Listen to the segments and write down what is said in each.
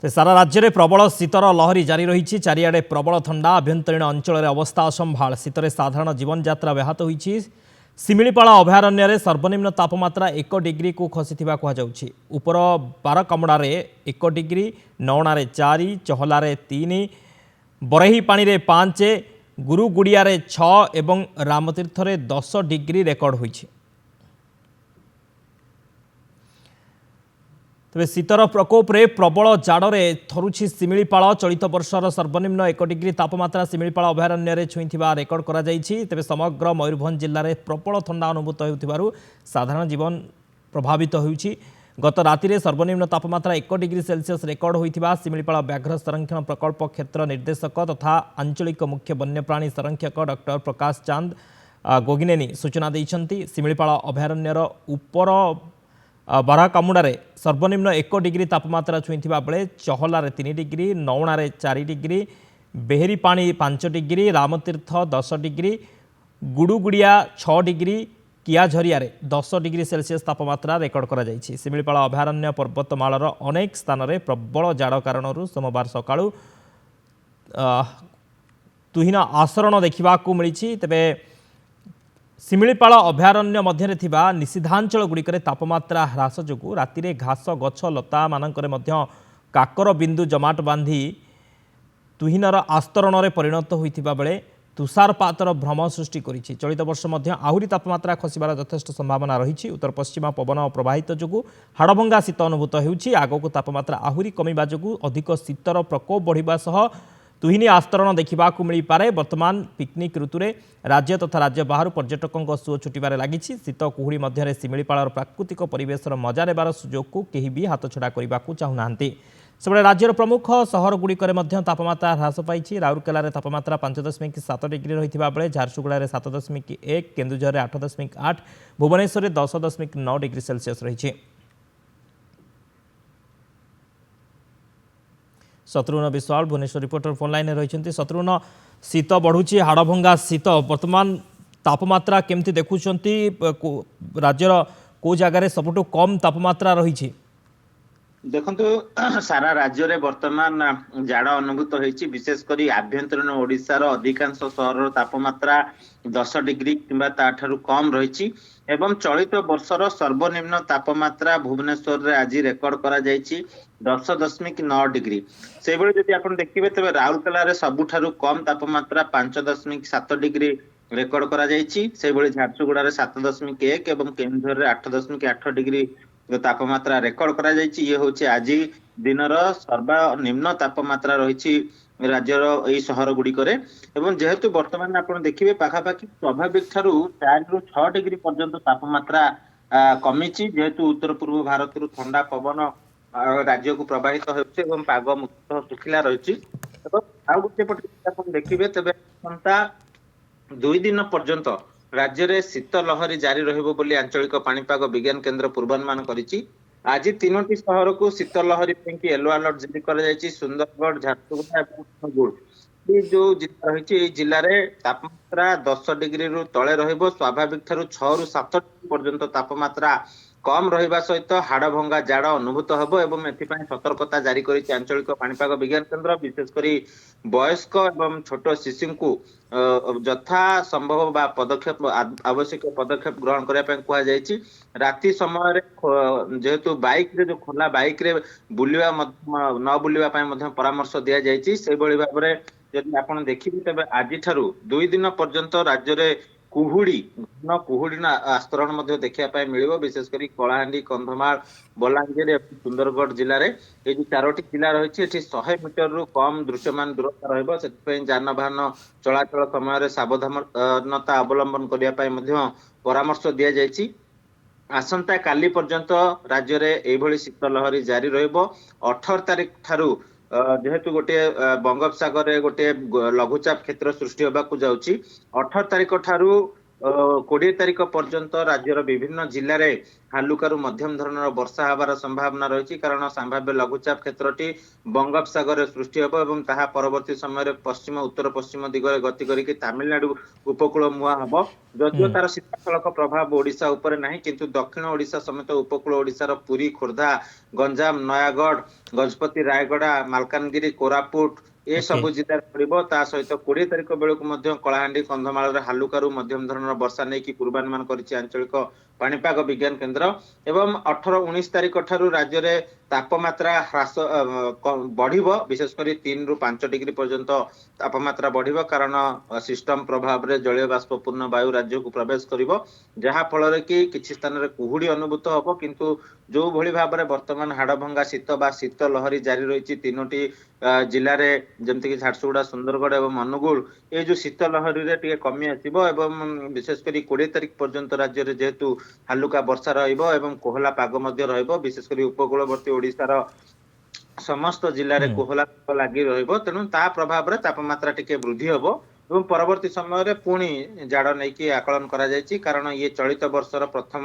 सारा राज्य में प्रबल शीतर लहरी जारी रही चारिआडे प्रबल थंडा आभ्यंतरीण अंचल अवस्था असंभाल शीतर साधारण जीवन यात्रा व्याहत होती। शिमिलीपाल अभयारण्य सर्वनिम्न तापमात्रा 1 डिग्री को खसीथिबा कहुछि। उपर बारकमड़े 1 डिग्री, नौणारे 4, चहलारे 3, बरहीपाणी 5, गुरुगुड़िया 6 एवं रामतीर्थरे 10 डिग्री रेकर्ड होइछि। तेज शीतर प्रकोप रे प्रबल जाड़े थरुछि शिमिलीपाल। चलित वर्षर सर्वनिम्न 1 डिग्री तापमात्रा शिमिलीपाल अभयारण्य छुईंथिबा रेकर्ड करा जायछि। तेज समग्र मयूरभंज जिल्ला रे प्रबल थंडा अनुभूत हेउथिबारु साधारण जीवन प्रभावित होउछि। गत राति सर्वनिम्न तापमात्रा 1 डिग्री सेल्सियस रेकर्ड होइथिबा शिमिलीपाल व्याघ्र संरक्षण प्रकल्प क्षेत्र निर्देशक तथा आंचलिक मुख्य वन्यप्राणी संरक्षक डॉक्टर प्रकाश चांद गोगिनेनी सूचना दैछन्ति। शिमिलीपाल अभयारण्यर उपर बाराकामुड़े सर्वनिम्न 1 डिग्री तापमात्रा छुईंथिबा बेले चहलारे 3 डिग्री, नौणारे 4 degree, Barehipani 5 degree, Ramatirtha 10 degree, Gudugudia 6 degree, Kiajharia 10 degree Celsius तापमात्रा रेकर्ड करा जायछि। शिमिलीपाल अभयारण्य पर्वतमालार अनेक स्थान में प्रबल जाड़ कारण सोमवार सकाळु तुहिन आचरण देखा मिली। तेबे शिमिलीपाल अभयारण्य मध्य थिबा निषिद्धांचल गुड़िक तापमात्रा ह्रास जोगु राति रे घास गछ लता मानकरे मध्य काकर बिंदु जमाट बांधी तुहिनर आस्तरण में परिणत होइथिबा बेले तुषारपातर भ्रम सृष्टि करिछि। चलित वर्ष मध्य आहुरी तापमात्रा खसिबार यथेष्ट संभावना रही। उत्तर पश्चिम पवन प्रवाहित जोगु हाड़भंगा शीत अनुभूत हेउछि। आगकु तापमात्रा आहुरी कमिबा जोगु अधिक शीतर प्रकोप बढ़िबा सह तुहिनी आस्तरण देखा मिल पारे। वर्तमान पिकनिक ऋतु में राज्य तथा राज्य बाहर पर्यटकों सुओ छुटिबार लागिछि। शीत कुहुड़ी मध्य शिमिलीपाल प्राकृतिक परिवेशर मजा नेबार सुजोग को केही भी हाथछड़ा करने को चाहूनाहांती। सेबळे राज्यर प्रमुख सहर गुड़िकर तापमात्रा ह्रास पाई। राउरकेला तापमात्रा 5.7 डिग्री रही बेले झारसुगुड़ा 7.1, केन्दुझर 8.8, भुवनेश्वर 10.9 डिग्री सेल्सियस रही। Shatrughan Biswal Bhubaneswar reporter phone line रही। शत्रुघ्न, शीत बढ़ुची हाड़भंगा शीत वर्तमान तापमात्रा केमती देखुंट राज्यर को जगार सबुठ कम तापमात्रा रही? देखो सारा राज्य में वर्तमान जाड़ अनुभूत होती। विशेषकर आभ्यंतरीण ओडिशार अधिकांश सहर तापमात्रा 10 डिग्री किंबा ताठारु कम रही। एवं चलित वर्षर सर्वनिम्न तापमात्रा भुवनेश्वर रे आज रेकर्ड करा जायछि 10.9 डिग्री। से बेले जदि आपण देखिबे तबे राउरकेला रे सबुठारु कम तापमात्रा 5.7 डिग्री रेकर्ड करा जायछि। से बेले झारसुगुड़ा रे 7.1 एवं केन्दुझर रे 8.8 डिग्री तापमात्रा रेकर्ड करा जायछि। ये होछि आज दिनर सर्वनिम्न तापमात्रा रही राज्यर यही सहर गुड़िक। एवं जेहेतु वर्तमान आपण देखिबे पाखापाखि स्वाभाविक ठारू 4 ରୁ 6 डिग्री पर्यंत तापमात्रा कमिछि। जेहेतु उत्तर पूर्व भारत रु ठंडा पवन राज्य को प्रवाहित होछि एवं पाग मुक्त सुखिला रही। आउ गोटे पटे आपण देखिबे तबे 2 दिन पर्यंत राज्य में शीत लहरी जारी रहिबो बोली आंचलिक पाणीपाग विज्ञान केन्द्र पूर्वानुमान करिछि। आज 3टी सहर को शीत लहरी पे येलो अलर्ट जारी कर जायछि। सुंदरगढ़, झारसुगुड़ा और अनुगुल ये जो जिला रही जिले में तापमात्रा 10 डिग्री रु तले रहिबो। स्वाभाविक ठारू 6 ରୁ 7 डिग्री पर्यंत तापमात्रा कम रहिबा सहित हाड़भंगा जाड़ अनुभूत हबो एवं एथिपाई सतर्कता जारी करिछि आंचलिक पाणीपाग विज्ञान केन्द्र। विशेषकर वयस्क एवं छोट शिशु को यथा संभव बा पदक्षेप आवश्यक पदक्षेप ग्रहण करने कहा जायछि। राति समय जेहेतु बाइक रे जो खोला बाइक रे बुलिवा न बुलिवा परामर्श दिया जायछि। से भली भाबरे यदि आपण देखिबे तबे आज ठारू 2 दिन पर्यंत राज्य रे कुहुड़ी आस्तरण मध्य देखा मिल। विशेषकर कलाहांडी, कंधमाल, बलांगीर और सुंदरगढ़ जिले में ये जो 4टी जिला रही 100 मीटर रु कम दृश्यमान दूरता रही। जानवाहन चलाचल समय सावधानता अवलंबन करने परामर्श दि जायछि। आसंता काली पर्यंत राज्य में यही शीत लहरी जारी रहिबो। 18 तारिख ठारू जेहेतु गोटे बंगोपसागर गोटे लघुचाप क्षेत्र सृष्टि होगा जाउछि 18 तारिख ठारू କୋଡ଼ିଏ ତାରିଖ ପର୍ଯ୍ୟନ୍ତ ରାଜ୍ୟର ବିଭିନ୍ନ ଜିଲ୍ଲାରେ ହାଲୁକାରୁ ମଧ୍ୟମ ଧରଣର ବର୍ଷା ହେବାର ସମ୍ଭାବନା ରହିଛି କାରଣ ସମ୍ଭାବ୍ୟ ଲଘୁଚାପ କ୍ଷେତ୍ରଟି ବଙ୍ଗୋପସାଗରରେ ସୃଷ୍ଟି ହେବ ଏବଂ ତାହା ପରବର୍ତ୍ତୀ ସମୟରେ ପଶ୍ଚିମ ଉତ୍ତର ପଶ୍ଚିମ ଦିଗରେ ଗତି କରିକି ତାମିଲନାଡୁ ଉପକୂଳ ମୁହାଁ ହେବ। ଯଦିଓ ତାର ସିଧାସଳଖ ପ୍ରଭାବ ଓଡିଶା ଉପରେ ନାହିଁ କିନ୍ତୁ ଦକ୍ଷିଣ ଓଡିଶା ସମେତ ଉପକୂଳ ଓଡିଶାର ପୁରୀ ଖୋର୍ଦ୍ଧା ଗଞ୍ଜାମ ନୟାଗଡ଼ ଗଜପତି ରାୟଗଡା ମାଲକାନଗିରି କୋରାପୁଟ ଓକେ। ଏସବୁ ଜିଲ୍ଲାରେ ପଡିବ। ତା ସହିତ 20 ତାରିଖ ବେଳକୁ ମଧ୍ୟ କଳାହାଣ୍ଡି କନ୍ଧମାଳରେ ହାଲୁକାରୁ ମଧ୍ୟମ ଧରଣର ବର୍ଷା ନେଇକି ପୂର୍ବାନୁମାନ କରିଛି ଆଞ୍ଚଳିକ ପାଣିପାଗ ବିଜ୍ଞାନ କେନ୍ଦ୍ର ଏବଂ 18-19 ତାରିଖ ଠାରୁ ରାଜ୍ୟରେ ତାପମାତ୍ରା ହ୍ରାସ ବଢିବ ବିଶେଷ କରି 3 ରୁ 5 ଡିଗ୍ରୀ ପର୍ଯ୍ୟନ୍ତ ତାପମାତ୍ରା ବଢିବ କାରଣ ସିଷ୍ଟମ ପ୍ରଭାବରେ ଜଳୀୟ ବାଷ୍ପପୂର୍ଣ୍ଣ ବାୟୁ ରାଜ୍ୟକୁ ପ୍ରବେଶ କରିବ ଯାହା ଫଳରେ କି କିଛି ସ୍ଥାନରେ କୁହୁଡି ଅନୁଭୂତ ହବ କିନ୍ତୁ ଯୋଉ ଭଳି ଭାବରେ ବର୍ତ୍ତମାନ ହାଡଭଙ୍ଗା ଶୀତ ବା ଶୀତ ଲହରୀ ଜାରି ରହିଛି 3ଟି ଜିଲ୍ଲାରେ ଯେମିତିକି ଝାରସୁଗୁଡା ସୁନ୍ଦରଗଡ଼ ଏବଂ ଅନୁଗୁଳ ଏ ଯୋଉ ଶୀତ ଲହରୀରେ ଟିକେ କମି ଆସିବ ଏବଂ ବିଶେଷ କରି 20 ତାରିଖ ପର୍ଯ୍ୟନ୍ତ ରାଜ୍ୟରେ ଯେହେତୁ ହାଲୁକା ବର୍ଷା ରହିବ ଏବଂ କୋହଲା ପାଗ ମଧ୍ୟ ରହିବ ବିଶେଷ କରି ଉପକୂଳବର୍ତ୍ତୀ ଓଡିଶାର ସମସ୍ତ ଜିଲ୍ଲାରେ କୋହଲା ଲାଗି ରହିବ ତେଣୁ ତା ପ୍ରଭାବରେ ତାପମାତ୍ରା ଟିକେ ବୃଦ୍ଧି ହବ ଏବଂ ପରବର୍ତ୍ତୀ ସମୟରେ ପୁଣି ଜାଡ ନେଇକି ଆକଳନ କରାଯାଇଛି କାରଣ ଇଏ ଚଳିତ ବର୍ଷର ପ୍ରଥମ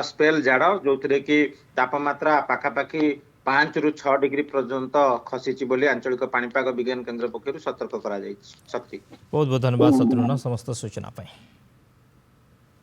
ସ୍ପେଲ ଜାଡ ଯୋଉଥିରେ କି ତାପମାତ୍ରା ପାଖାପାଖି 5 ରୁ 6 ଡିଗ୍ରୀ ପର୍ଯ୍ୟନ୍ତ ଖସିଛି ବୋଲି ଆଞ୍ଚଳିକ ପାଣିପାଗ ବିଜ୍ଞାନ କେନ୍ଦ୍ର ପକ୍ଷରୁ ସତର୍କ କରାଯାଇଛି। ଶକ୍ତି ବହୁତ ବହୁତ ଧନ୍ୟବାଦ ଶତ୍ରୁଘ୍ନ ସମସ୍ତ ସୂଚନା ପାଇଁ।